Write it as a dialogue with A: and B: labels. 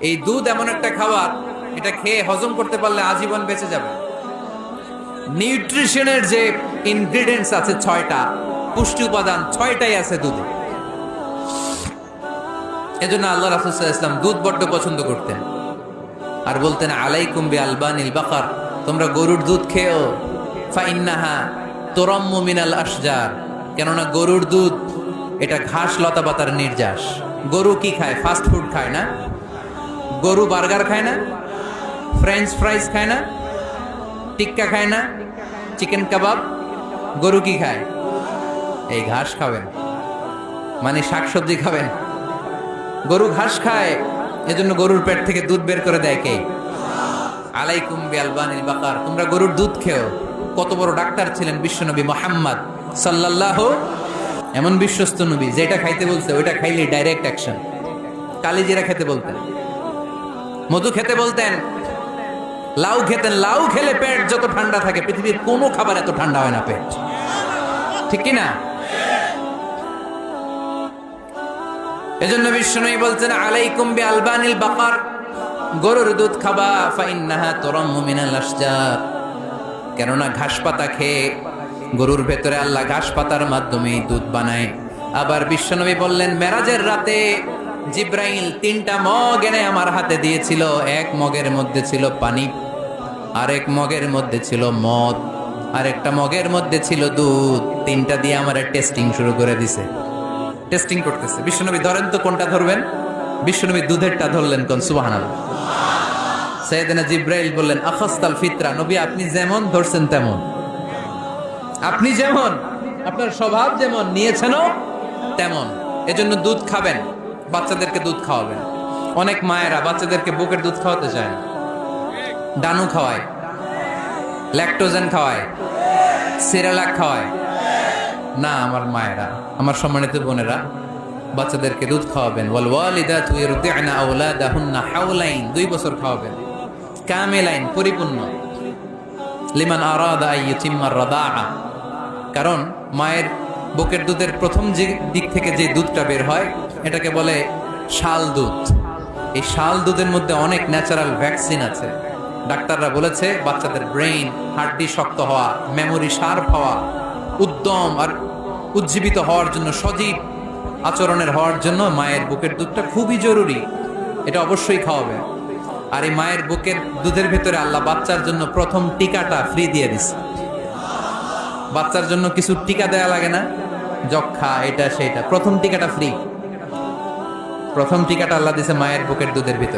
A: এই দুধ এমন একটা খাবার, এটা খেয়ে হজম করতে পারলে আজীবন বেঁচে যাবে। নিউট্রিশনের যে ইনগ্রেডিয়েন্টস আছে 6টা, পুষ্টি উপাদান 6টাই আছে দুধে। এজন্য আল্লাহ রাসূল সাল্লাল্লাহু আলাইহি ওয়াসাল্লাম দুধ বড্ড পছন্দ করতেন, আর বলতেন আলাইকুম বি আলবানিল বাকার, তোমরা গরুর দুধ খেও, ফা ইন্নাহা তুরাম্মু মিনাল আশজার, কেননা গরুর দুধ এটা ঘাস লতা পাতার নির্যাস। গরু কি খায়? ফাস্ট ফুড খায় না? গরু বার্গার খায় না? ফ্রেঞ্চ ফ্রাইজ খায় না? টিক্কা খায় না? চিকেন কাবাব? গরু কি খায়? এই ঘাস খাবেন, মানে শাকসবজি খাবেন। গরু ঘাস খায়, এজন্য গরুর পেট থেকে দুধ বের করে দেয় কে? আলাইকুম বি আলবানিল বাকার, তোমরা গরুর দুধ খেও। কত বড় ডাক্তার ছিলেন বিশ্বনবী মুহাম্মদ সাল্লাল্লাহু, এমন বিশ্বস্ত নবী, যেটা খাইতে বলছে ওইটা খাইলে ডাইরেক্ট অ্যাকশন। কালিজিরা খেতে বলতেন, মধু খেতে বলতেন, লাউ খেতেন। লাউ খেলে পেট যত ঠান্ডা থাকে পৃথিবীর কোনো খাবার এত ঠান্ডা হয় না পেট, ঠিক কি না? এজন্য বিশ্বনবী বলছেন আলাইকুম বি আলবানিল বাকার, গরুর দুধ খাবা, ফা ইন্নাহা তুরাম্মু মিনাল আশজার, কেননা ঘাস পাতা খেয়ে গরুর ভেতরে আল্লাহ ঘাস পাতার মাধ্যমে দুধ বানায়। আবার বিশ্বনবী বললেন মেরাজের রাতে জিব্রাইল 3টা মগ এনে আমার হাতে দিয়েছিল। এক মগের মধ্যে ছিল পানি, আরেক মগের মধ্যে ছিল মদ, আরেকটা মগের মধ্যে ছিল দুধ। 3টা দিয়ে আমার টেস্টিং শুরু করে দিছে, টেস্টিং করতেছে। বিশ্বনবী ধরেন তো কোনটা ধরবেন? বিশ্বনবী দুধেরটা ধরলেন, কোন সুবহানাল্লাহ। সাইয়েদনা জিব্রাইল বললেন আখাসতাল ফিতরা, নবী আপনি যেমন ধরছেন তেমন, আপনি যেমন, আপনার স্বভাব যেমন, নিয়েছেনও তেমন। এজন্য দুধ খাবেন, বাচ্চাদেরকে দুধ খাওয়াবেন। অনেক মায়েরা বাচ্চাদেরকে বুকের দুধ খাওয়াতে চায় না, ডানু খাওয়ায়, ল্যাকটোজেন খাওয়ায়, সিরালাক খাওয়ায় না। আমার মায়েরা, আমার সম্মানিত বোনেরা, বাচ্চাদেরকে দুধ খাওয়াবেন। ওয়াল ওয়ালিদাতু ইরদি'না আওলাদাহুন্না হাওলাইন, 2 বছর খাওয়াবেন, কামিলাইন, পরিপূর্ণ। লিমান আরাদা আন ইউতিম্মার রাদাআ, কারণ মায়ের বুকের দুধের প্রথম যে দিক থেকে যে দুধটা বের হয় এটাকে বলে শাল দুধ। এই শাল দুধের মধ্যে অনেক ন্যাচারাল ভ্যাকসিন আছে। ডাক্তাররা বলেছে বাচ্চাদের ব্রেইন, হাড্ডি শক্ত হওয়া, মেমোরি শার্প হওয়া, উদ্যম আর উজ্জীবিত হওয়ার জন্য, সজীব আচরণের হওয়ার জন্য মায়ের বুকের দুধটা খুবই জরুরি। এটা অবশ্যই খাওয়াবে। আর এই মায়ের বুকের দুধের ভেতরে আল্লাহ বাচ্চার জন্য প্রথম টিকাটা ফ্রি দিয়ে দিছে। বাচ্চার জন্য কিছু টিকা দেয়া লাগে না, যক্ষা এটা সেটা, প্রথম টিকাটা ফ্রি। প্রথম টিকাটা আল্লাহ দিছে মায়ের বুকের দুধের ভিতরে।